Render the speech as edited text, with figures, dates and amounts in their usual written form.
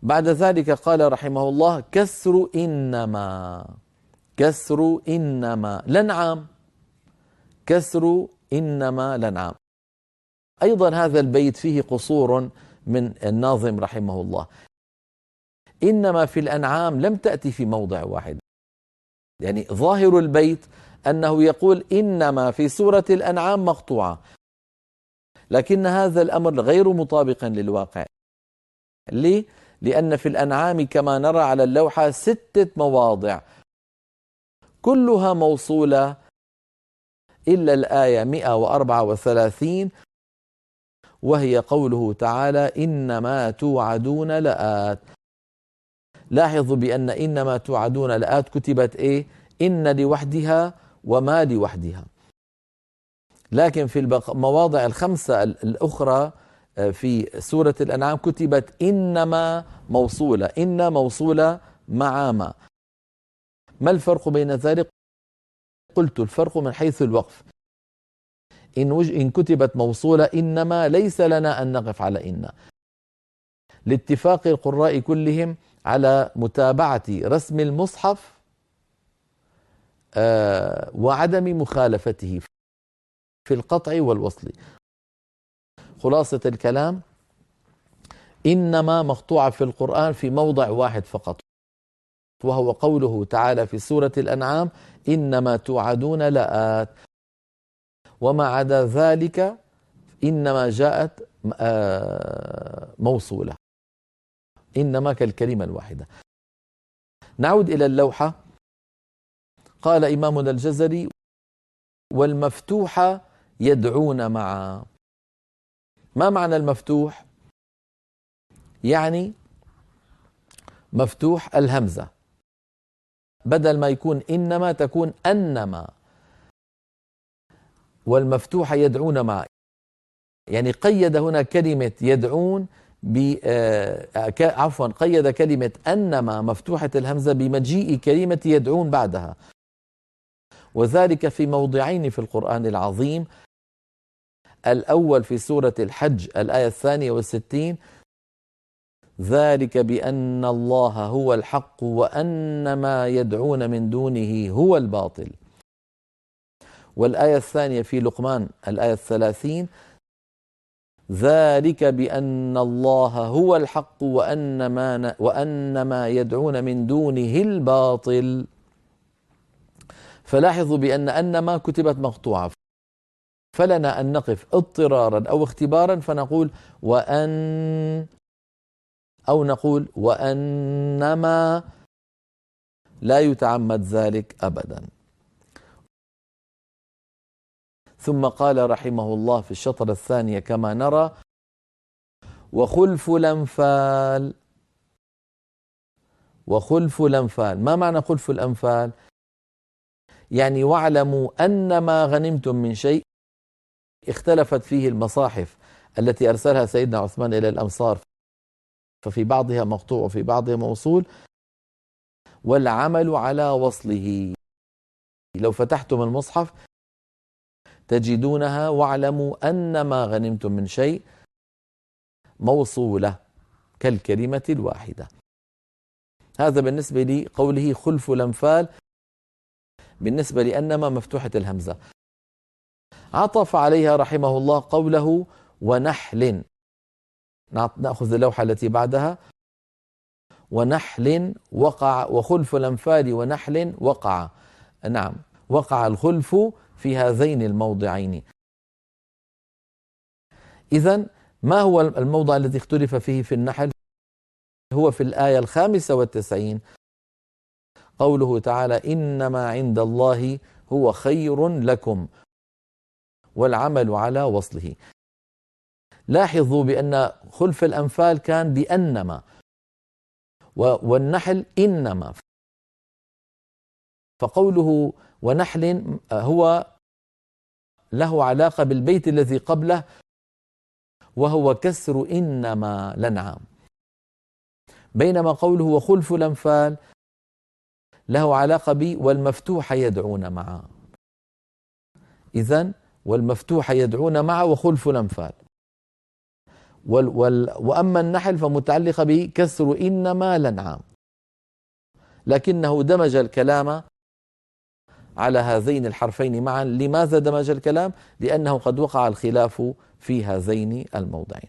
بعد ذلك قال رحمه الله: كسر إنما، كسر إنما الأنعام، كسر إنما الأنعام. أيضا هذا البيت فيه قصور من الناظم رحمه الله. إنما في الأنعام لم تأتي في موضع واحد، يعني ظاهر البيت أنه يقول إنما في سورة الأنعام مقطوعة، لكن هذا الأمر غير مطابق للواقع. ليه؟ لأن في الأنعام كما نرى على اللوحة 6 مواضع كلها موصولة إلا الآية 134، وهي قوله تعالى: إنما توعدون لآت. لاحظوا بأن إنما توعدون لآت كتبت إيه؟ إن لوحدها وما لوحدها، لكن في المواضع ال5 الأخرى في سورة الأنعام كتبت إنما موصولة، إن موصولة مع ما. ما الفرق بين ذلك؟ قلت الفرق من حيث الوقف. إن كتبت موصولة إنما ليس لنا أن نقف على إن، لاتفاق القراء كلهم على متابعة رسم المصحف وعدم مخالفته في القطع والوصل. خلاصة الكلام: إنما مقطوعة في القرآن في موضع واحد فقط، وهو قوله تعالى في سورة الأنعام: إنما توعدون لآت. وما عدا ذلك إنما جاءت موصولة، إنما كالكلمة الواحدة. نعود إلى اللوحة. قال إمامنا الجزري: والمفتوح يدعون معا. ما معنى المفتوح؟ يعني مفتوح الهمزة، بدل ما يكون إنما تكون أنما. والمفتوح يدعون معا، يعني قيد هنا كلمة يدعون قيد كلمة أنما مفتوحة الهمزة بمجيء كلمة يدعون بعدها، وذلك في موضعين في القرآن العظيم. الأول في سورة الحج الآية 62: ذلك بأن الله هو الحق وأن ما يدعون من دونه هو الباطل. والآية الثانية في لقمان الآية 30: ذلك بأن الله هو الحق وأن ما يدعون من دونه الباطل. فلاحظوا بأن ما كتبت مقطوعة، فلنا أن نقف اضطرارا أو اختبارا فنقول أو نقول وأنما، لا يتعمد ذلك أبدا. ثم قال رحمه الله في الشطرة الثانية كما نرى: وخلف الأنفال. وخلف الأنفال، ما معنى خلف الأنفال؟ يعني واعلموا أن ما غنمتم من شيء اختلفت فيه المصاحف التي أرسلها سيدنا عثمان إلى الأمصار، ففي بعضها مقطوع وفي بعضها موصول، والعمل على وصله. لو فتحتم المصحف تجدونها واعلموا أن ما غنمتم من شيء موصولة كالكلمة الواحدة. هذا بالنسبة لقوله خلف الأنفال، بالنسبة لأنما مفتوحة الهمزة. عطف عليها رحمه الله قوله ونحل. نأخذ اللوحة التي بعدها: ونحل وقع. وخلف الأنفال ونحل وقع. نعم، وقع الخلف في هذين الموضعين. إذن ما هو الموضع الذي اختلف فيه في النحل؟ هو في الآية 95، قوله تعالى: إنما عند الله هو خير لكم والعمل على وصله. لاحظوا بأن خلف الأنفال كان بأنما، والنحل إنما، فقوله ونحل هو له علاقة بالبيت الذي قبله، وهو كسر إنما الأنعام، بينما قوله وخلف الأنفال له علاقة والمفتوح يدعون معه. إذن والمفتوح يدعون معه وخلف الأنفال. وأما النحل فمتعلقة بكسر إنما لنعام، لكنه دمج الكلام على هذين الحرفين معا. لماذا دمج الكلام؟ لأنه قد وقع الخلاف في هذين الموضعين.